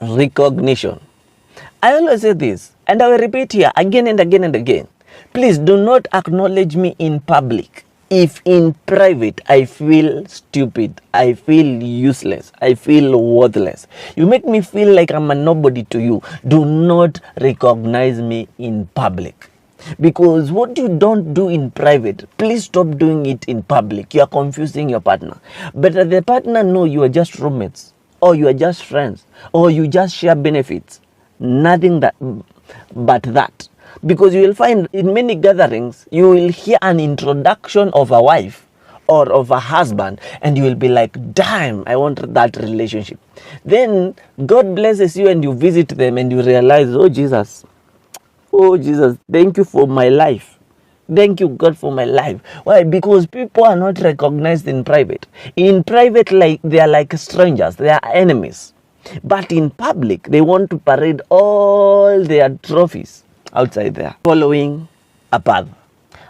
recognition. I always say this, and I will repeat here again and again and again. Please do not acknowledge me in public if in private I feel stupid, I feel useless, I feel worthless. You make me feel like I'm a nobody to you. Do not recognize me in public. Because what you don't do in private, please stop doing it in public. You are confusing your partner. But the partner know you are just roommates, or you are just friends, or you just share benefits. Nothing but that. Because you will find in many gatherings, you will hear an introduction of a wife or of a husband, and you will be like, damn, I want that relationship. Then God blesses you and you visit them and you realize, oh Jesus, thank you for my life. Thank you, God, for my life. Why? Because people are not recognized in private. In private, like they are like strangers, they are enemies. But in public, they want to parade all their trophies outside there, following a path.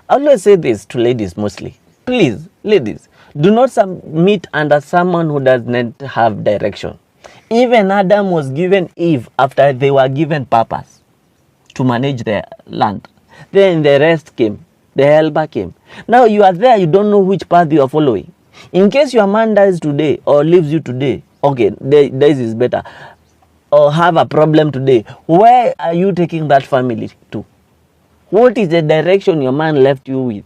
I always say this to ladies mostly. Please, ladies, do not submit under someone who does not have direction. Even Adam was given Eve after they were given purpose to manage their land. Then the rest came. The helper came. Now you are there, you don't know which path you are following. In case your man dies today or leaves you today, okay, this is better, or have a problem today, where are you taking that family to? What is the direction your man left you with?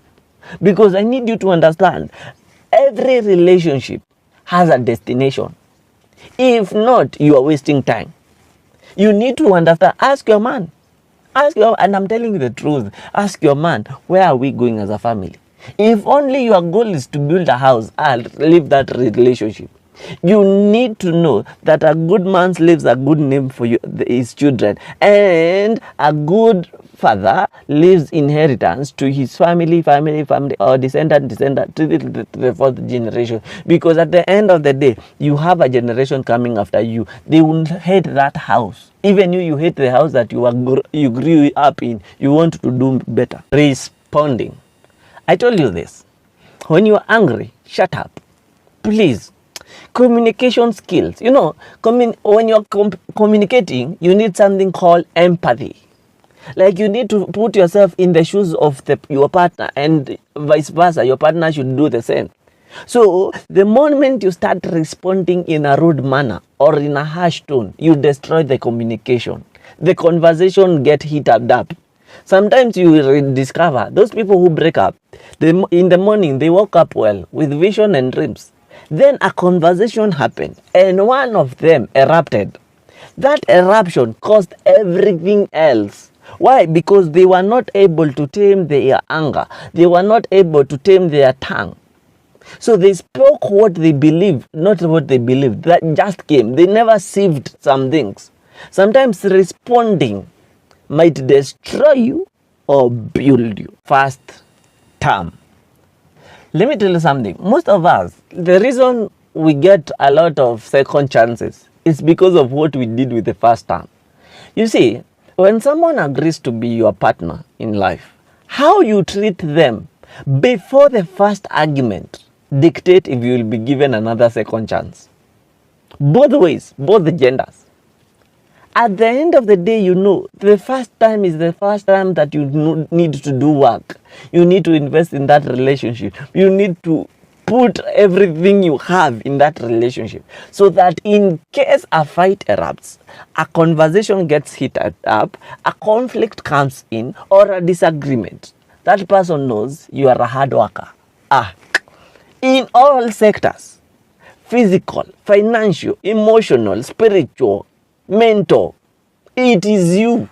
Because I need you to understand, every relationship has a destination. If not, you are wasting time. You need to understand. Ask your man. And I'm telling you the truth. Ask your man, where are we going as a family? If only your goal is to build a house, I'll leave that relationship. You need to know that a good man leaves a good name for his children, and a good father leaves inheritance to his family, or descendant to the fourth generation. Because at the end of the day, you have a generation coming after you. They will hate that house. Even you hate the house that you grew up in. You want to do better. Responding. I told you this. When you are angry, shut up. Please. Communication skills. You know, when you're communicating, you need something called empathy. Like you need to put yourself in the shoes of your partner, and vice versa. Your partner should do the same. So the moment you start responding in a rude manner or in a harsh tone, you destroy the communication. The conversation get heated up. Sometimes you will discover those people who break up, in the morning they woke up well with vision and dreams. Then a conversation happened and one of them erupted. That eruption caused everything else. Why? Because they were not able to tame their anger. They were not able to tame their tongue. So they spoke what they believed, not what they believed. That just came. They never sieved some things. Sometimes responding might destroy you or build you. First term. Let me tell you something. Most of us, the reason we get a lot of second chances is because of what we did with the first term. You see, when someone agrees to be your partner in life, how you treat them before the first argument dictate if you will be given another second chance. Both ways, both the genders. At the end of the day, you know, the first time is the first time that you need to do work. You need to invest in that relationship. You need to put everything you have in that relationship, so that in case a fight erupts, a conversation gets heated up, a conflict comes in, or a disagreement, that person knows you are a hard worker. In all sectors, physical, financial, emotional, spiritual, mental, it is you.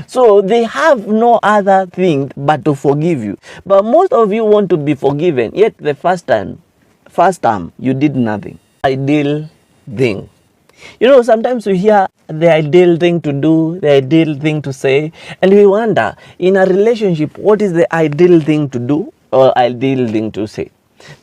So they have no other thing but to forgive you. But most of you want to be forgiven, yet the first time you did nothing. Ideal thing. You know, sometimes we hear the ideal thing to do, the ideal thing to say, and we wonder, in a relationship, what is the ideal thing to do or ideal thing to say?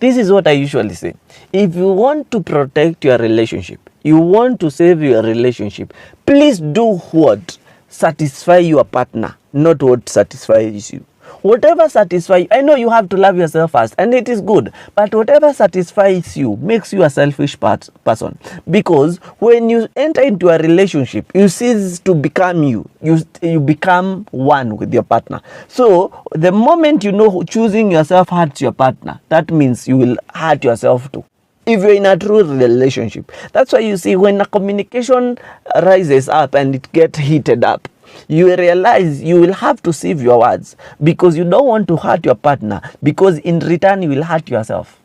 This is what I usually say. If you want to protect your relationship, you want to save your relationship, please do what satisfies your partner, not what satisfies you. Whatever satisfies you, I know you have to love yourself first, and it is good, but whatever satisfies you makes you a selfish person. Because when you enter into a relationship, you cease to become you. You become one with your partner. So the moment you know choosing yourself hurts your partner, that means you will hurt yourself too. If you're in a true relationship, that's why you see when a communication rises up and it gets heated up, you realize you will have to save your words, because you don't want to hurt your partner, because in return you will hurt yourself,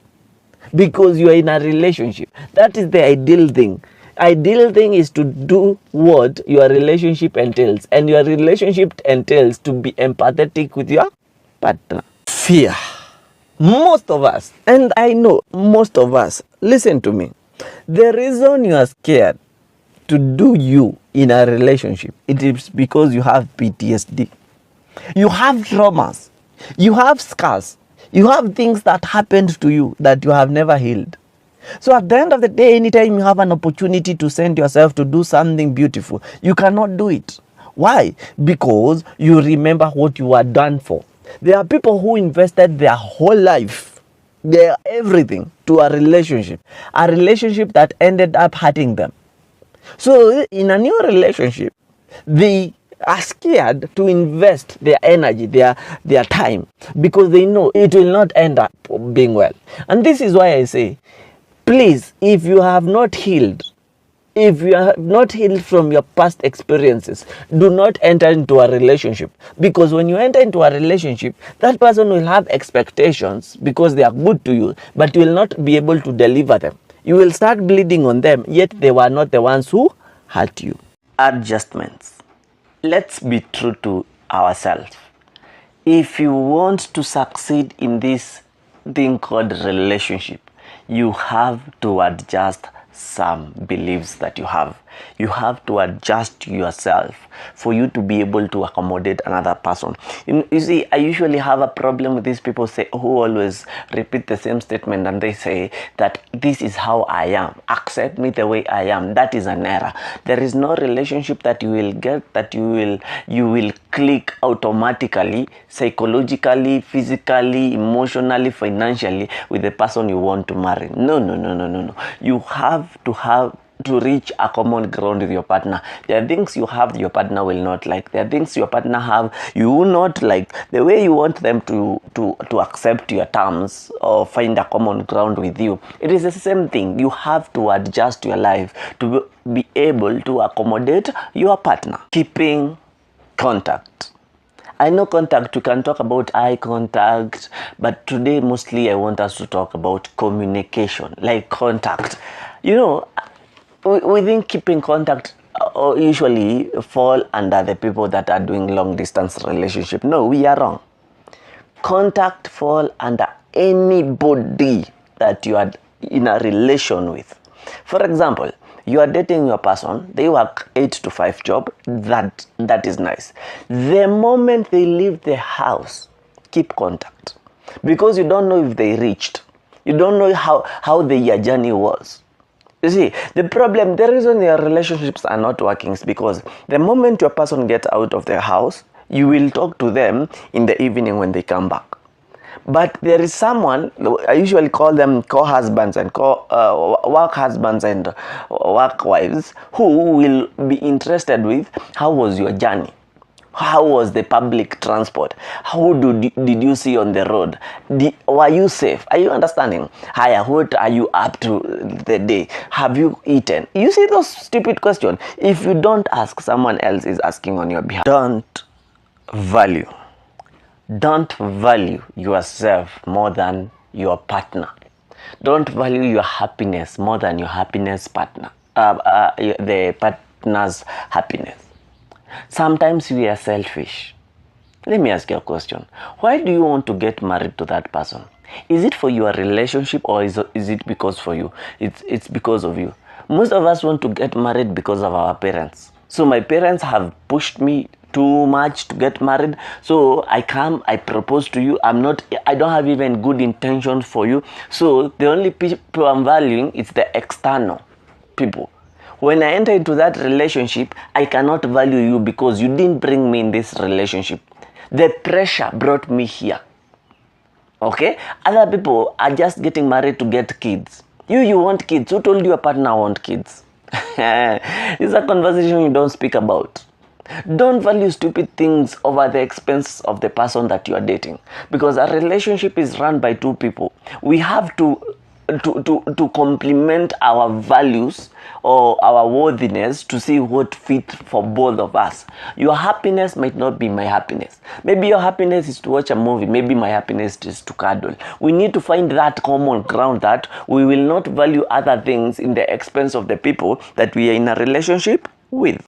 because you are in a relationship. That is the ideal thing. Ideal thing is to do what your relationship entails, and your relationship entails to be empathetic with your partner. Fear. Most of us, and I know most of us, listen to me, the reason you are scared to do you in a relationship, it is because you have PTSD. You have traumas. You have scars. You have things that happened to you that you have never healed. So at the end of the day, anytime you have an opportunity to send yourself to do something beautiful, you cannot do it. Why? Because you remember what you were done for. There are people who invested their whole life, their everything, to a relationship that ended up hurting them. So in a new relationship, they are scared to invest their energy, their time, because they know it will not end up being well. And this is why I say, please, if you have not healed, if you have not healed from your past experiences, do not enter into a relationship. Because when you enter into a relationship, that person will have expectations because they are good to you, but you will not be able to deliver them. You will start bleeding on them, yet they were not the ones who hurt you. Adjustments. Let's be true to ourselves. If you want to succeed in this thing called relationship, you have to adjust some beliefs that you have. You have to adjust yourself for you to be able to accommodate another person. You see, I usually have a problem with these people who always repeat the same statement, and they say that this is how I am. Accept me the way I am. That is an error. There is no relationship that you will get that you will click automatically, psychologically, physically, emotionally, financially with the person you want to marry. No. You have to reach a common ground with your partner. There are things you have your partner will not like. There are things your partner have you will not like. The way you want them to accept your terms or find a common ground with you, it is the same thing. You have to adjust your life to be able to accommodate your partner. Keeping contact. I know contact, we can talk about eye contact, but today mostly I want us to talk about communication, like contact. You know, we think keeping contact usually fall under the people that are doing long distance relationship. No, we are wrong. Contact fall under anybody that you are in a relation with. For example, you are dating your person, they work 8 to 5 job, that is nice. The moment they leave the house, keep contact, because you don't know if they reached. You don't know how their journey was. You see, the reason your relationships are not working is because the moment your person gets out of their house, you will talk to them in the evening when they come back. But there is someone, I usually call them co-husbands and work husbands and work wives, who will be interested with how was your journey? How was the public transport? How did you see on the road? Were you safe? Are you understanding? Hiya, what are you up to the day? Have you eaten? You see those stupid questions. If you don't ask, someone else is asking on your behalf. Don't value yourself more than your partner. Don't value your happiness more than your happiness partner. The partner's happiness. Sometimes we are selfish. Let me ask you a question. Why do you want to get married to that person? Is it for your relationship, or is it because for you? It's because of you. Most of us want to get married because of our parents. So my parents have pushed me too much to get married. So I propose to you. I don't have even good intentions for you. So the only people I'm valuing is the external people. When I enter into that relationship, I cannot value you because you didn't bring me in this relationship. The pressure brought me here. Okay? Other people are just getting married to get kids. You want kids. Who told you your partner want kids? This is a conversation you don't speak about. Don't value stupid things over the expense of the person that you are dating, because a relationship is run by two people. We have to complement our values or our worthiness to see what fits for both of us. Your happiness might not be my happiness. Maybe your happiness is to watch a movie. Maybe my happiness is to cuddle. We need to find that common ground, that we will not value other things in the expense of the people that we are in a relationship with.